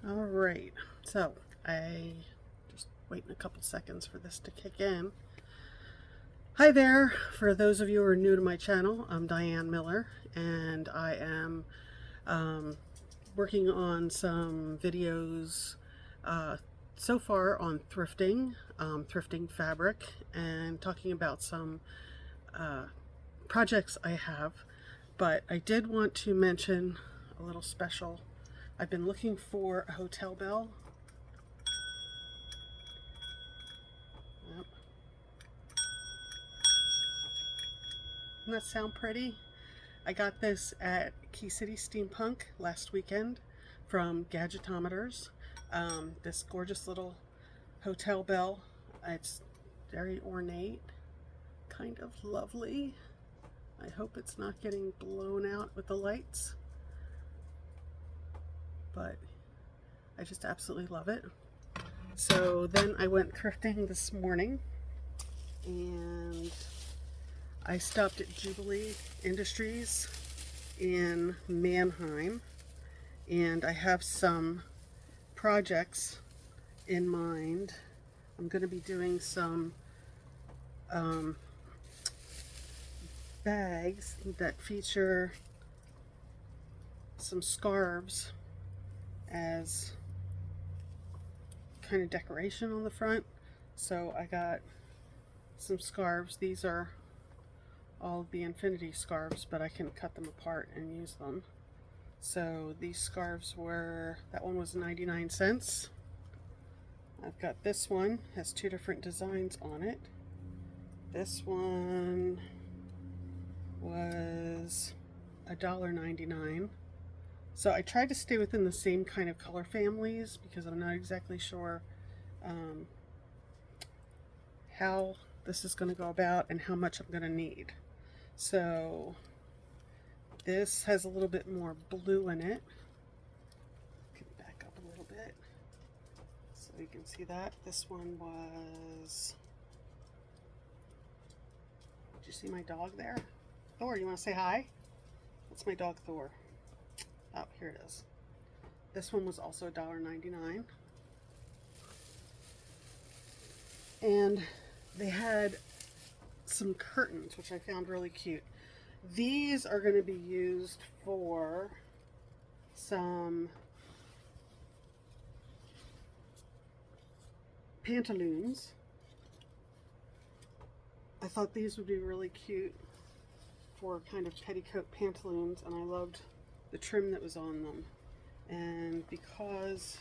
All right, so I just waiting a couple seconds for this to kick in. Hi there, for those of you who are new to my channel, I'm Diane Miller, and I am working on some videos so far on thrifting, thrifting fabric, and talking about some projects I have. But I did want to mention a little special. I've been looking for a hotel bell. Yep. Doesn't that sound pretty? I got this at Key City Steampunk last weekend from Gadgetometers. This gorgeous little hotel bell. It's very ornate, kind of lovely. I hope it's not getting blown out with the lights, but I just absolutely love it. So then I went thrifting this morning, and I stopped at Jubilee Industries in Mannheim, and I have some projects in mind. I'm going to be doing some bags that feature some scarves as kind of decoration on the front. So I got some scarves. These are all of the infinity scarves, but I can cut them apart and use them. So these scarves were, that one was 99 cents. I've got this one, has two different designs on it. This one was $1.99. So I tried to stay within the same kind of color families because I'm not exactly sure how this is going to go about and how much I'm going to need. So this has a little bit more blue in it. Back up a little bit so you can see that. This one was, did you see my dog there? Thor, you want to say hi? That's my dog Thor. Oh, here it is. This one was also $1.99. And they had some curtains, which I found really cute. These are going to be used for some pantaloons. I thought these would be really cute for kind of petticoat pantaloons, and I loved the trim that was on them. And because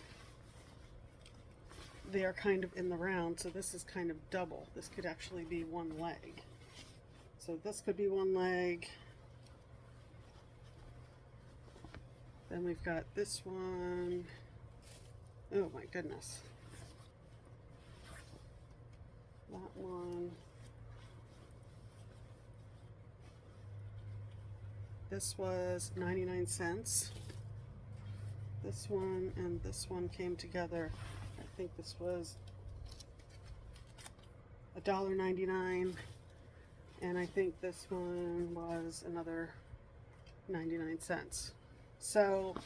they are kind of in the round, so this is kind of double. This could actually be one leg. So this could be one leg. Then we've got this one. Oh my goodness. That one. This was 99 cents. This one and this one came together. I think this was $1.99, and I think this one was another 99 cents. So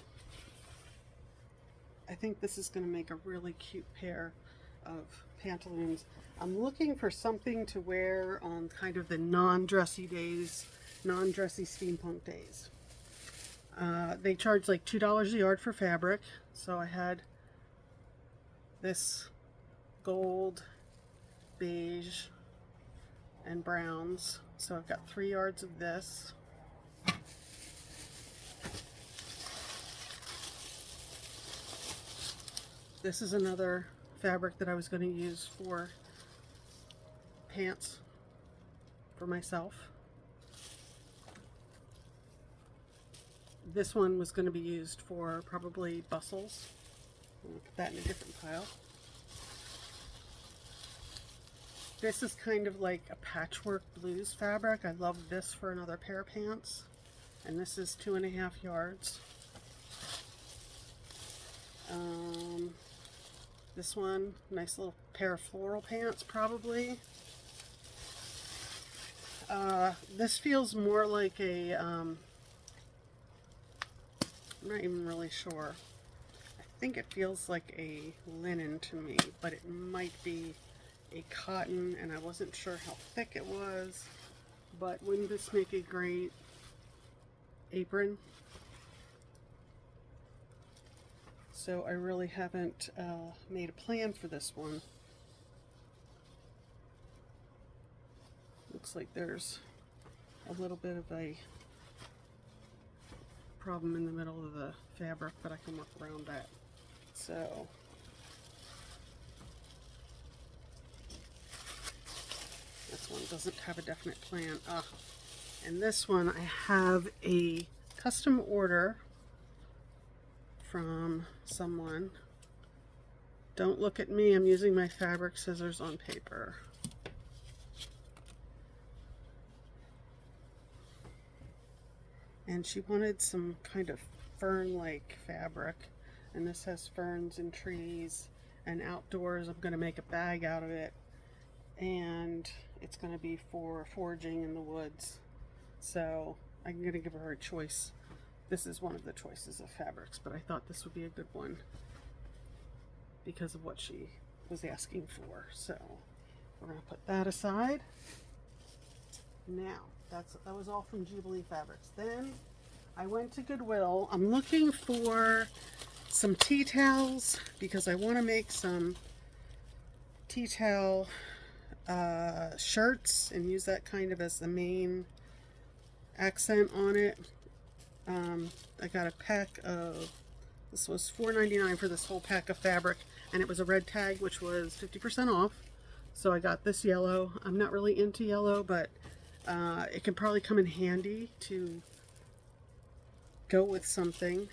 I think this is going to make a really cute pair of pantaloons. I'm looking for something to wear on kind of the non-dressy days, non-dressy steampunk days. They charge like $2 a yard for fabric. So I had this gold, beige, and browns. So I've got 3 yards of this. This is another fabric that I was going to use for pants for myself. This one was going to be used for probably bustles. I'll put that in a different pile. This is kind of like a patchwork blues fabric. I love this for another pair of pants. And this is 2.5 yards. This one, nice little pair of floral pants probably. This feels more like a, I'm not even really sure. I think it feels like a linen to me, but it might be a cotton, and I wasn't sure how thick it was. But wouldn't this make a great apron? So I really haven't made a plan for this one. Looks like there's a little bit of a problem in the middle of the fabric, but I can work around that. So this one doesn't have a definite plan. And this one I have a custom order from someone. Don't look at me, I'm using my fabric scissors on paper. And she wanted some kind of fern-like fabric, and this has ferns and trees and outdoors. I'm going to make a bag out of it, and it's going to be for foraging in the woods. So I'm going to give her a choice. This is one of the choices of fabrics, but I thought this would be a good one because of what she was asking for. So we're going to put that aside. Now, that was all from Jubilee Fabrics. Then I went to Goodwill. I'm looking for some tea towels because I want to make some tea towel shirts and use that kind of as the main accent on it. I got a pack of, this was $4.99 for this whole pack of fabric, and it was a red tag, which was 50% off. So I got this yellow. I'm not really into yellow, but it can probably come in handy to go with something.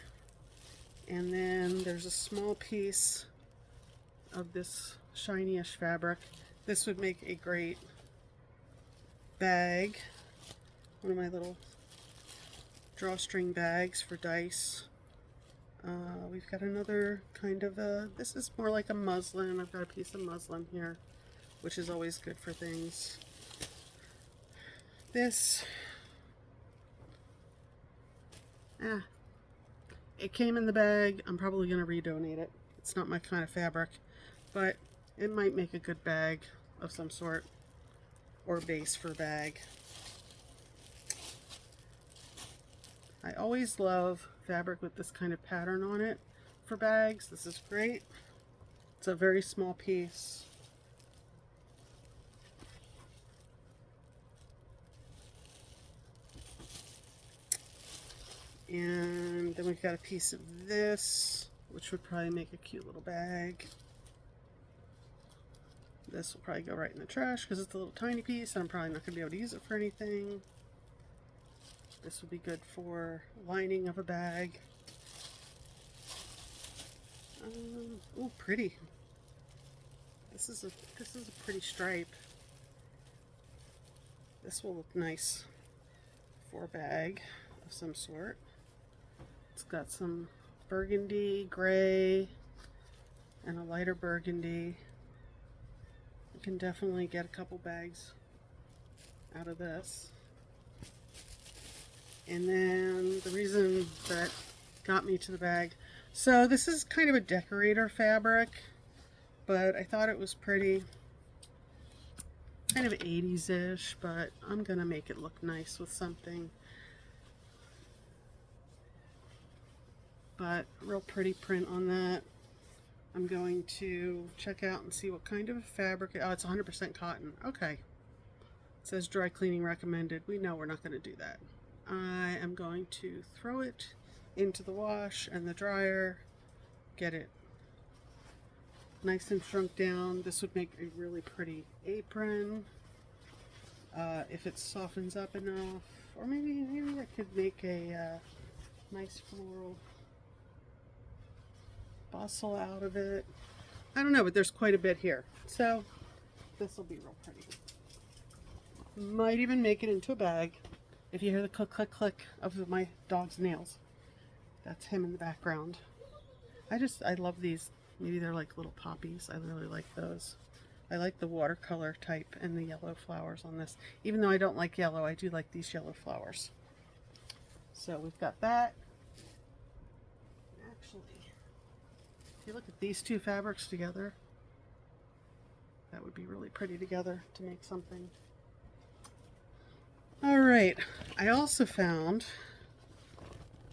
And then there's a small piece of this shiny-ish fabric. This would make a great bag. One of my little drawstring bags for dice. We've got another kind of a, this is more like a muslin. I've got a piece of muslin here, which is always good for things. This, it came in the bag. I'm probably going to redonate it. It's not my kind of fabric, but it might make a good bag of some sort, or base for a bag. I always love fabric with this kind of pattern on it for bags. This is great. It's a very small piece. And then we've got a piece of this, which would probably make a cute little bag. This will probably go right in the trash because it's a little tiny piece and I'm probably not going to be able to use it for anything. This would be good for lining of a bag. Oh, pretty. This is a pretty stripe. This will look nice for a bag of some sort. It's got some burgundy, gray, and a lighter burgundy. You can definitely get a couple bags out of this. And then the reason that got me to the bag, so this is kind of a decorator fabric, but I thought it was pretty, kind of 80s-ish, but I'm gonna make it look nice with something. But real pretty print on that. I'm going to check out and see what kind of fabric. Oh, it's 100% cotton. Okay. It says dry cleaning recommended. We know we're not going to do that. I am going to throw it into the wash and the dryer, get it nice and shrunk down. This would make a really pretty apron if it softens up enough, or maybe I could make a nice floral bustle out of it. I don't know, but there's quite a bit here, so this will be real pretty. Might even make it into a bag. If you hear the click click click of my dog's nails, that's him in the background. I love these. Maybe they're like little poppies. I really like those. I like the watercolor type and the yellow flowers on this. Even though I don't like yellow, I do like these yellow flowers. So we've got that. Actually, If you look at these two fabrics together, that would be really pretty together to make something. All right, I also found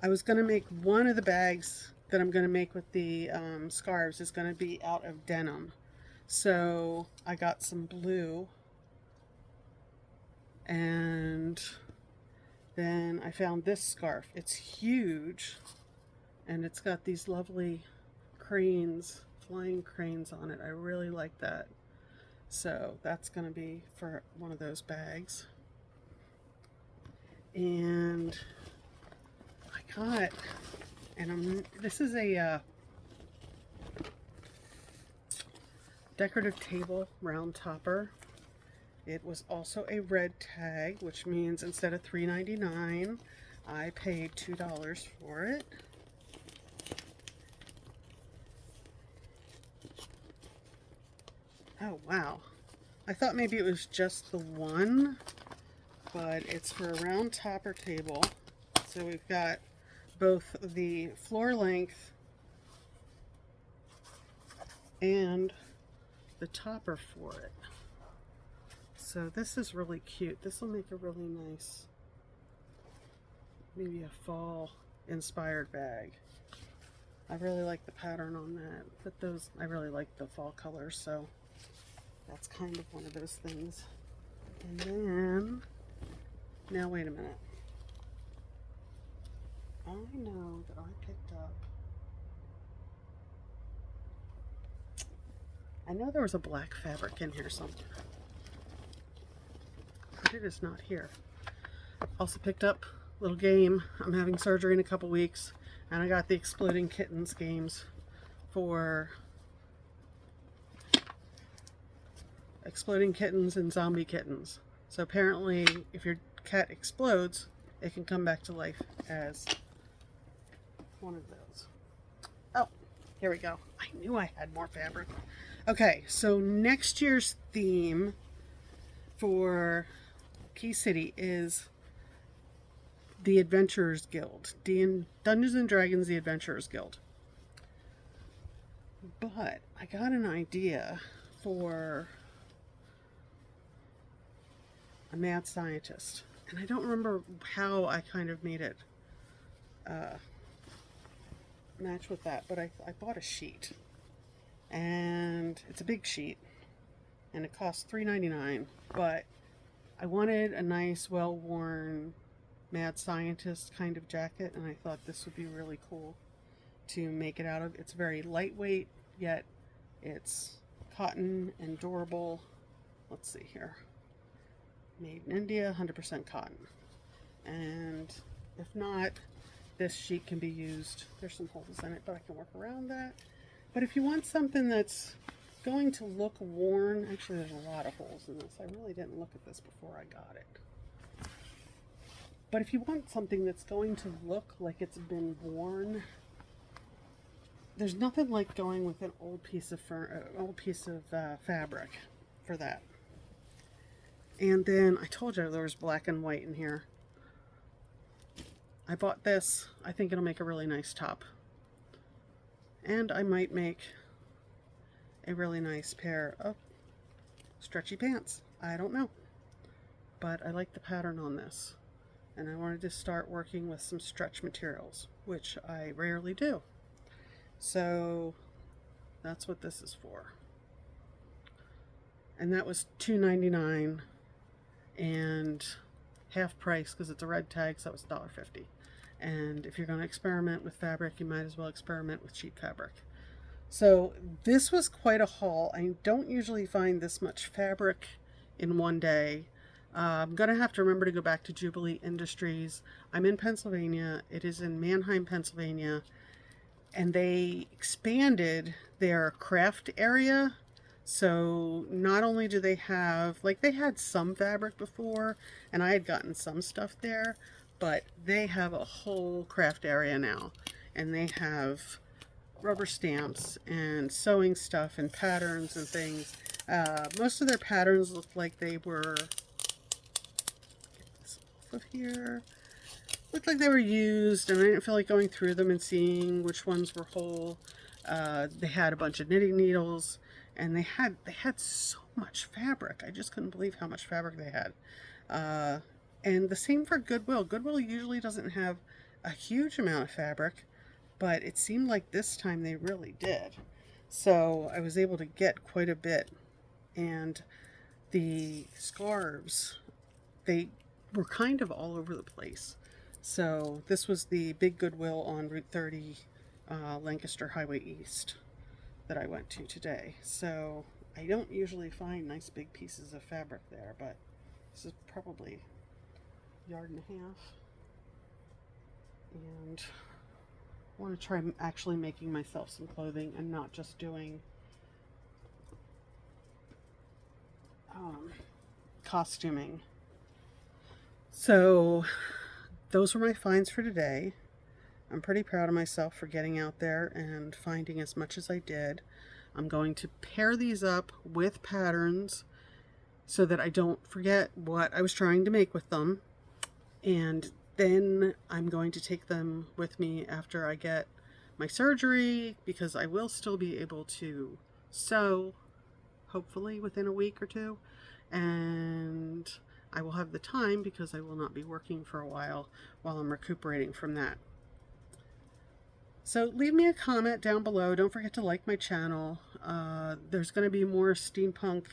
I was going to make one of the bags that I'm going to make with the scarves is going to be out of denim. So I got some blue, and then I found this scarf. It's huge, and it's got these lovely cranes, flying cranes on it. I really like that. So that's going to be for one of those bags. And I got, and this is a decorative table round topper. It was also a red tag, which means instead of $3.99, I paid $2 for it. Oh wow, I thought maybe it was just the one, but it's for a round topper table. So we've got both the floor length and the topper for it. So this is really cute. This will make a really nice, maybe a fall inspired bag. I really like the pattern on that, but those, I really like the fall colors, so that's kind of one of those things. And then, now wait a minute. I know that I picked up, I know there was a black fabric in here somewhere, but it is not here. Also picked up a little game. I'm having surgery in a couple weeks, and I got the Exploding Kittens games for Exploding Kittens and Zombie Kittens. So apparently if your cat explodes, it can come back to life as one of those. Oh, here we go. I knew I had more fabric. Okay, so next year's theme for Key City is the Adventurers Guild. Dungeons and Dragons, the Adventurers Guild. But I got an idea for a mad scientist, and I don't remember how I kind of made it match with that, but I bought a sheet, and it's a big sheet, and it costs $3.99, but I wanted a nice, well-worn mad scientist kind of jacket, and I thought this would be really cool to make it out of. It's very lightweight, yet it's cotton and durable. Let's see here. Made in India, 100% cotton. And if not, this sheet can be used. There's some holes in it, but I can work around that. But if you want something that's going to look worn, actually there's a lot of holes in this. I really didn't look at this before I got it. But if you want something that's going to look like it's been worn, there's nothing like going with an old piece of fabric for that. And then I told you there was black and white in here. I bought this. I think it'll make a really nice top. And I might make a really nice pair of stretchy pants. I don't know. But I like the pattern on this. And I wanted to start working with some stretch materials, which I rarely do. So that's what this is for. And that was $2.99 and half price because it's a red tag, so that was $1.50. And if you're going to experiment with fabric, you might as well experiment with cheap fabric. So this was quite a haul. I don't usually find this much fabric in one day. I'm going to have to remember to go back to Jubilee Industries. I'm in Pennsylvania. It is in Manheim, Pennsylvania. And they expanded their craft area. So not only do they have, like they had some fabric before, and I had gotten some stuff there, but they have a whole craft area now. And they have rubber stamps and sewing stuff and patterns and things. Most of their patterns looked like they were, get this off of here, looked like they were used, and I didn't feel like going through them and seeing which ones were whole. They had a bunch of knitting needles, and they had so much fabric. I just couldn't believe how much fabric they had. And the same for Goodwill. Goodwill usually doesn't have a huge amount of fabric, but it seemed like this time they really did. So I was able to get quite a bit. And the scarves, they were kind of all over the place. So this was the big Goodwill on Route 30, Lancaster Highway East, that I went to today. So I don't usually find nice big pieces of fabric there, but this is probably a yard and a half. And I want to try actually making myself some clothing and not just doing costuming. So those were my finds for today. I'm pretty proud of myself for getting out there and finding as much as I did. I'm going to pair these up with patterns so that I don't forget what I was trying to make with them. And then I'm going to take them with me after I get my surgery, because I will still be able to sew, hopefully within a week or two. And I will have the time because I will not be working for a while I'm recuperating from that. So leave me a comment down below. Don't forget to like my channel. There's going to be more steampunk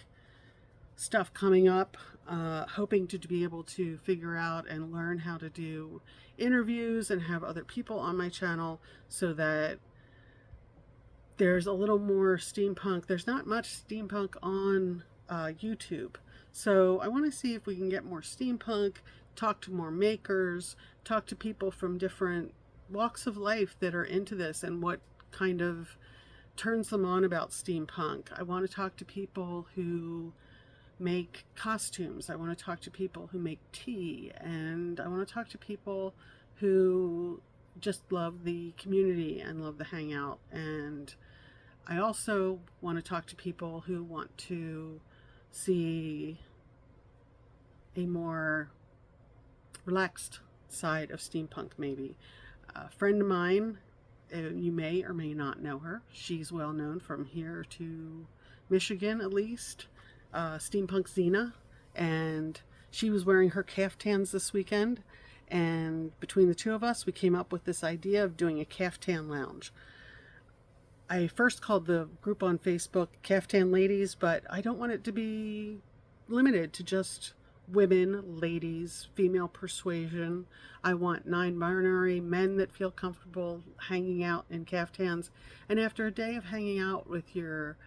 stuff coming up. Hoping to be able to figure out and learn how to do interviews and have other people on my channel so that there's a little more steampunk. There's not much steampunk on YouTube. So I want to see if we can get more steampunk, talk to more makers, talk to people from different walks of life that are into this and what kind of turns them on about steampunk. I want to talk to people who make costumes. I want to talk to people who make tea, and I want to talk to people who just love the community and love the hangout. And I also want to talk to people who want to see a more relaxed side of steampunk, maybe. A friend of mine, you may or may not know her. She's well known from here to Michigan, at least. Steampunk Xena, and she was wearing her caftans this weekend, and between the two of us we came up with this idea of doing a caftan lounge. I first called the group on Facebook Caftan Ladies, but I don't want it to be limited to just women, ladies, female persuasion. I want non-binary men that feel comfortable hanging out in caftans, and after a day of hanging out with your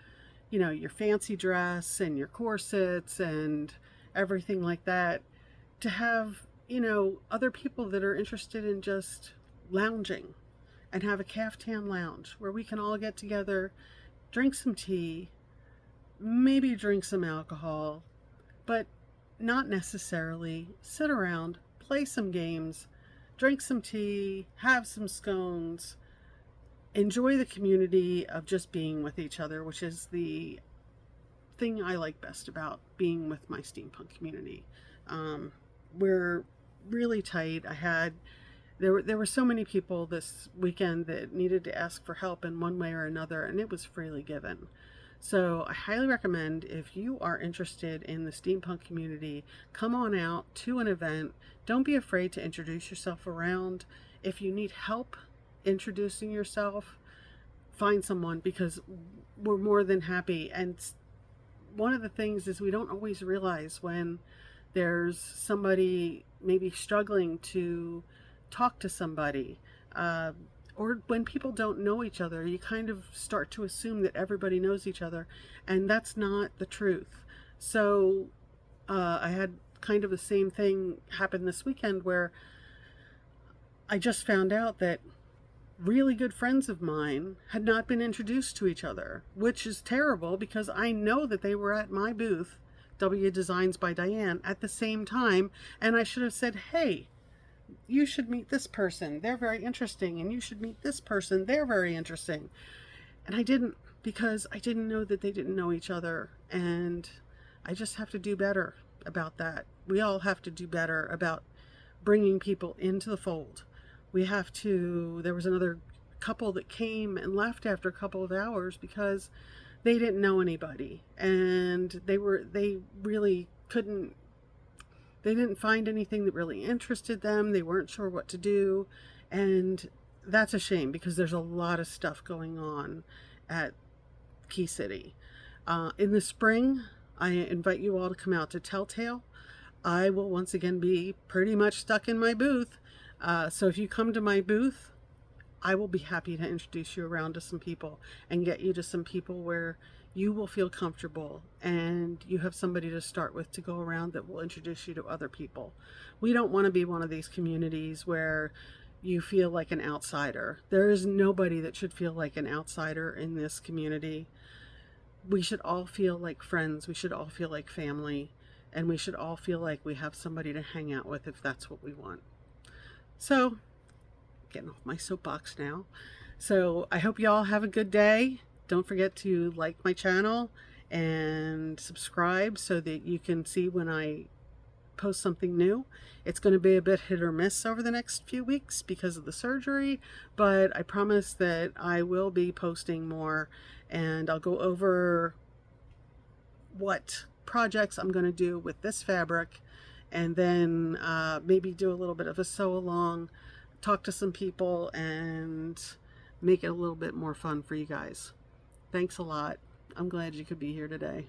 fancy dress and your corsets and everything like that, to have, other people that are interested in just lounging and have a caftan lounge where we can all get together, drink some tea, maybe drink some alcohol, but not necessarily sit around, play some games, drink some tea, have some scones, enjoy the community of just being with each other, which is the thing I like best about being with my steampunk community. We're really tight. There were so many people this weekend that needed to ask for help in one way or another, and it was freely given. So I highly recommend, if you are interested in the steampunk community, come on out to an event. Don't be afraid to introduce yourself around. If you need help introducing yourself, find someone, because we're more than happy. And one of the things is we don't always realize when there's somebody maybe struggling to talk to somebody, or when people don't know each other, you kind of start to assume that everybody knows each other, and that's not the truth. So I had kind of the same thing happen this weekend, where I just found out that really good friends of mine had not been introduced to each other, which is terrible because I know that they were at my booth, W Designs by Diane, at the same time, and I should have said, hey, you should meet this person, they're very interesting, and you should meet this person, they're very interesting. And I didn't, because I didn't know that they didn't know each other, and I just have to do better about that. We all have to do better about bringing people into the fold. We have to, there was another couple that came and left after a couple of hours because they didn't know anybody, and they really couldn't, they didn't find anything that really interested them. They weren't sure what to do, and that's a shame because there's a lot of stuff going on at Key City. In the spring, I invite you all to come out to Telltale. I will once again be pretty much stuck in my booth. So if you come to my booth, I will be happy to introduce you around to some people and get you to some people where you will feel comfortable and you have somebody to start with to go around that will introduce you to other people. We don't want to be one of these communities where you feel like an outsider. There is nobody that should feel like an outsider in this community. We should all feel like friends. We should all feel like family. And we should all feel like we have somebody to hang out with if that's what we want. So, getting off my soapbox now. So I hope you all have a good day. Don't forget to like my channel and subscribe so that you can see when I post something new. It's going to be a bit hit or miss over the next few weeks because of the surgery, but I promise that I will be posting more, and I'll go over what projects I'm going to do with this fabric, and then maybe do a little bit of a sew along, talk to some people, and make it a little bit more fun for you guys. Thanks a lot. I'm glad you could be here today.